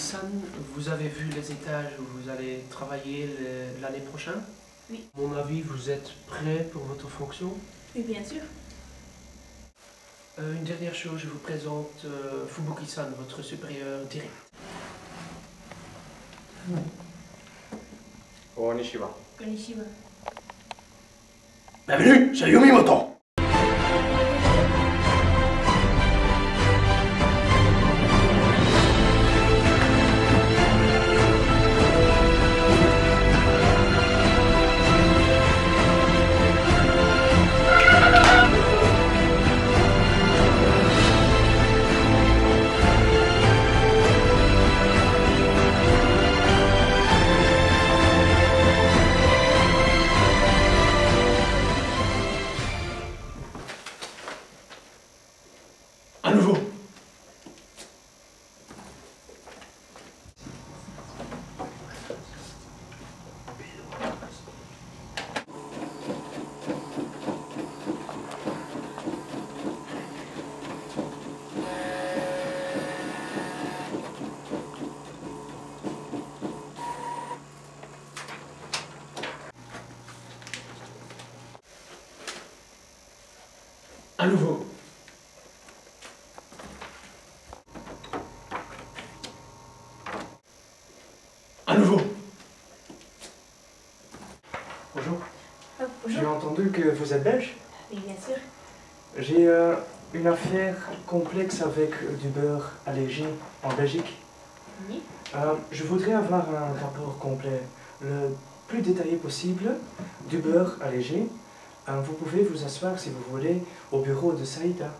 Fubuki-san, vous avez vu les étages où vous allez travailler l'année prochaine? Oui. À mon avis, vous êtes prêt pour votre fonction? Oui, bien sûr. Une dernière chose, je vous présente Fubuki-san, votre supérieur direct. Konnichiwa. Konnichiwa. Bienvenue, c'est Yumimoto! À nouveau. À nouveau. À nouveau. Bonjour. Oh, J'ai bonjour. entendu que vous êtes belge. Oui, bien sûr. J'ai une affaire complexe avec du beurre allégé en Belgique. Oui. Je voudrais avoir un rapport complet, le plus détaillé possible, du beurre allégé. Vous pouvez vous asseoir si vous voulez au bureau de Saïda.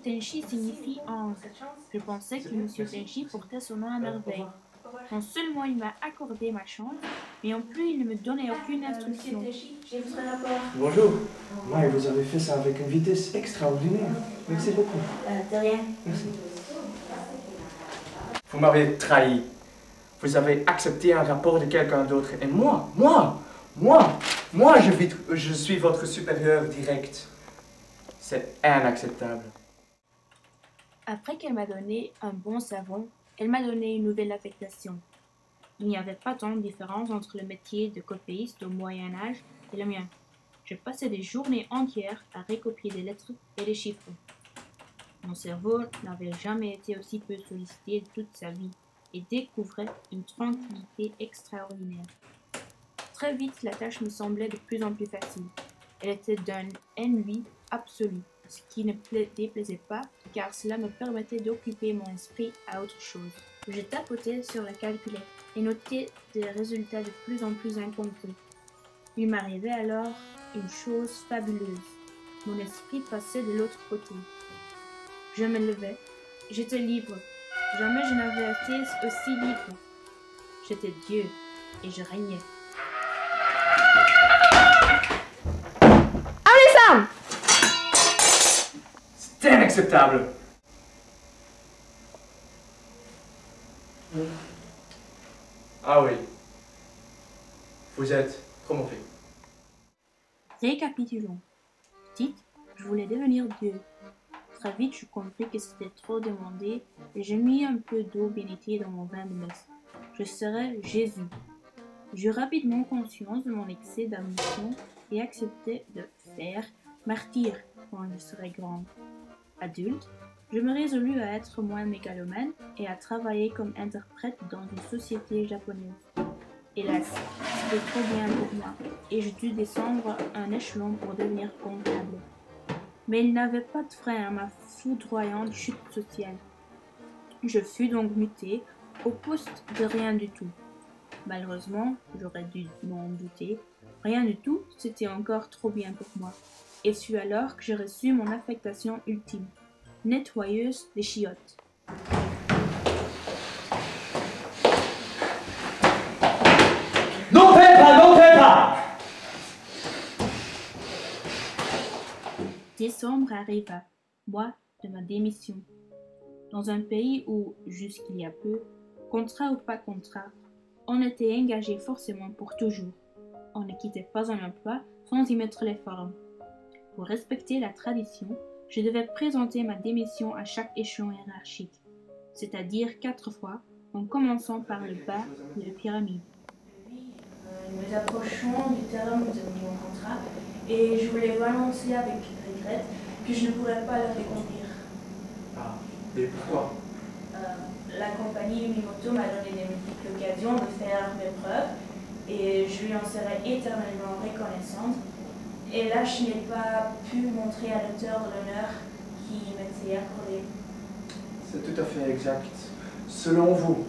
Tenchi signifie ange. Je pensais que M. Tenchi portait son nom à merveille. Non seulement il m'a accordé ma chance, mais en plus il ne me donnait aucune instruction. Monsieur Tenchi, j'ai votre rapport. Bonjour. Ouais, vous avez fait ça avec une vitesse extraordinaire. Merci beaucoup. De rien. Merci. Vous m'avez trahi. Vous avez accepté un rapport de quelqu'un d'autre. Et moi, je suis votre supérieur direct. C'est inacceptable. Après qu'elle m'a donné un bon savon, elle m'a donné une nouvelle affectation. Il n'y avait pas tant de différence entre le métier de copéiste au Moyen Âge et le mien. Je passais des journées entières à recopier des lettres et des chiffres. Mon cerveau n'avait jamais été aussi peu sollicité de toute sa vie et découvrait une tranquillité extraordinaire. Très vite, la tâche me semblait de plus en plus facile. Elle était d'un ennui absolu, ce qui ne déplaisait pas, car cela me permettait d'occuper mon esprit à autre chose. Je tapotais sur la calculette et notais des résultats de plus en plus incompris. Il m'arrivait alors une chose fabuleuse. Mon esprit passait de l'autre côté. Je me levais, j'étais libre. Jamais je n'avais été aussi libre. J'étais Dieu et je régnais. C'est inacceptable. Ah oui. Vous êtes promové. Récapitulons. Petite, je voulais devenir Dieu. Très vite, je compris que c'était trop demandé et j'ai mis un peu d'eau bénitier dans mon vin de messe. Je serais Jésus. J'eus rapidement conscience de mon excès d'ambition et acceptai de faire martyr quand je serais grande. Adulte, je me résolus à être moins mégalomane et à travailler comme interprète dans une société japonaise. Hélas, c'était trop bien pour moi et je dus descendre un échelon pour devenir comptable. Mais il n'avait pas de frein à ma foudroyante chute sociale. Je fus donc muté au poste de rien du tout. Malheureusement, j'aurais dû m'en douter, rien du tout, c'était encore trop bien pour moi. Et fut alors que j'ai reçu mon affectation ultime, nettoyeuse des chiottes. Non, pas! Décembre arriva, mois de ma démission. Dans un pays où, jusqu'il y a peu, contrat ou pas contrat, on était engagé forcément pour toujours. On ne quittait pas un emploi sans y mettre les formes. Pour respecter la tradition, je devais présenter ma démission à chaque échelon hiérarchique, c'est-à-dire 4 fois en commençant par le bas de la pyramide. Nous approchons du terme de mon contrat et je voulais vous annoncer avec regret que je ne pourrais pas le reconduire. Ah, et pourquoi? La compagnie Umimoto m'a donné de multiples occasions de faire mes preuves et je lui en serai éternellement reconnaissante. Et là, je n'ai pas pu montrer à l'auteur de l'honneur qui m'était accordé. C'est tout à fait exact. Selon vous,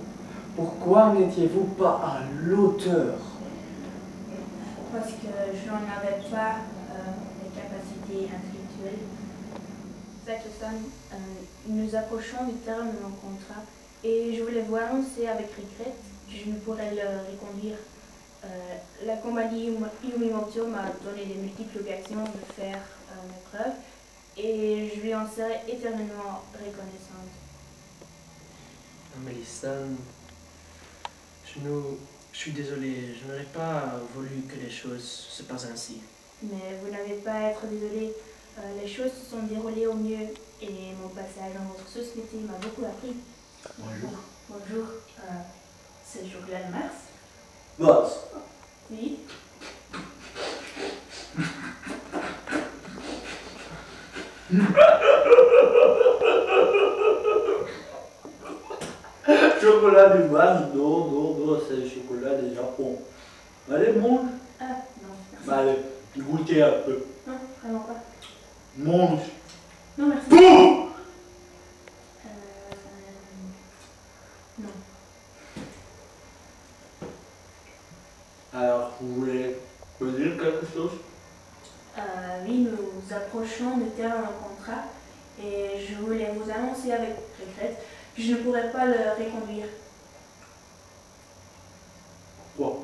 pourquoi n'étiez-vous pas à l'auteur? Parce que je n'en avais pas les capacités intellectuelles. Cette femme, nous approchons du terme de mon contrat et je voulais vous annoncer avec regret que je ne pourrais le reconduire. La compagnie Umimoto m'a donné de multiples occasions de faire mes preuves et je lui en serai éternellement reconnaissante. Amélie-san, je suis désolé, je n'aurais pas voulu que les choses se passent ainsi. Mais vous n'avez pas à être désolé, les choses se sont déroulées au mieux et mon passage dans votre société m'a beaucoup appris. Bonjour. Bonjour, c'est le jour-là de mars. Boss. Oui. Chocolat du Mars, non, c'est le chocolat du Japon. Allez, mange. Ah, non, merci. Bah, allez, goûtez un peu. Non, vraiment pas. Mange. Non, merci. Bouh. Non. Alors, vous voulez me dire quelque chose? Oui, nous approchons du terme de mon contrat et je voulais vous annoncer avec regret que je ne pourrais pas le reconduire. Quoi?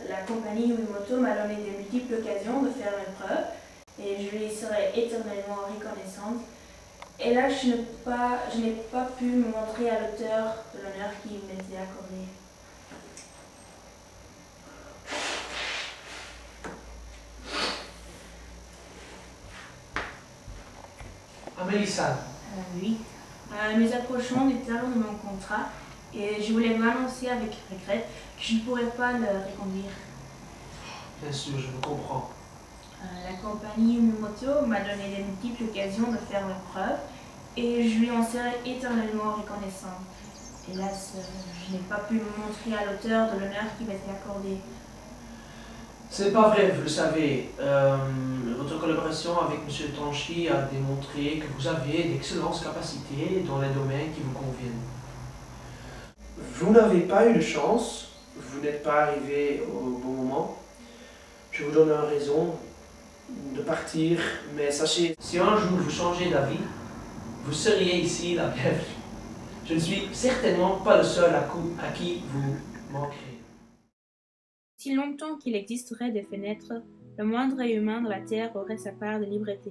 La compagnie Umimoto m'a donné de multiples occasions de faire mes preuves et je lui serai éternellement reconnaissante. Et là, je n'ai pas pu me montrer à l'auteur de l'honneur qui m'était accordé. Amélie-san, Oui. Nous approchons du terme de mon contrat et je voulais vous annoncer avec regret que je ne pourrais pas le reconduire. bien sûr, je vous comprends. La compagnie Umimoto m'a donné de multiples occasions de faire mes preuves et je lui en serai éternellement reconnaissante. Hélas, je n'ai pas pu me montrer à l'auteur de l'honneur qui m'était accordé. C'est pas vrai, vous le savez. Votre collaboration avec M. Tanchi a démontré que vous aviez d'excellentes capacités dans les domaines qui vous conviennent. Vous n'avez pas eu de chance, vous n'êtes pas arrivé au bon moment. Je vous donne une raison de partir, mais sachez, si un jour vous changez d'avis, vous seriez ici la bienvenue. Je ne suis certainement pas le seul à qui vous manquerez. Si longtemps qu'il existerait des fenêtres, le moindre humain de la terre aurait sa part de liberté.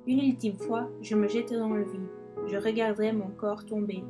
Une ultime fois, je me jetterai dans le vide, je regarderai mon corps tomber,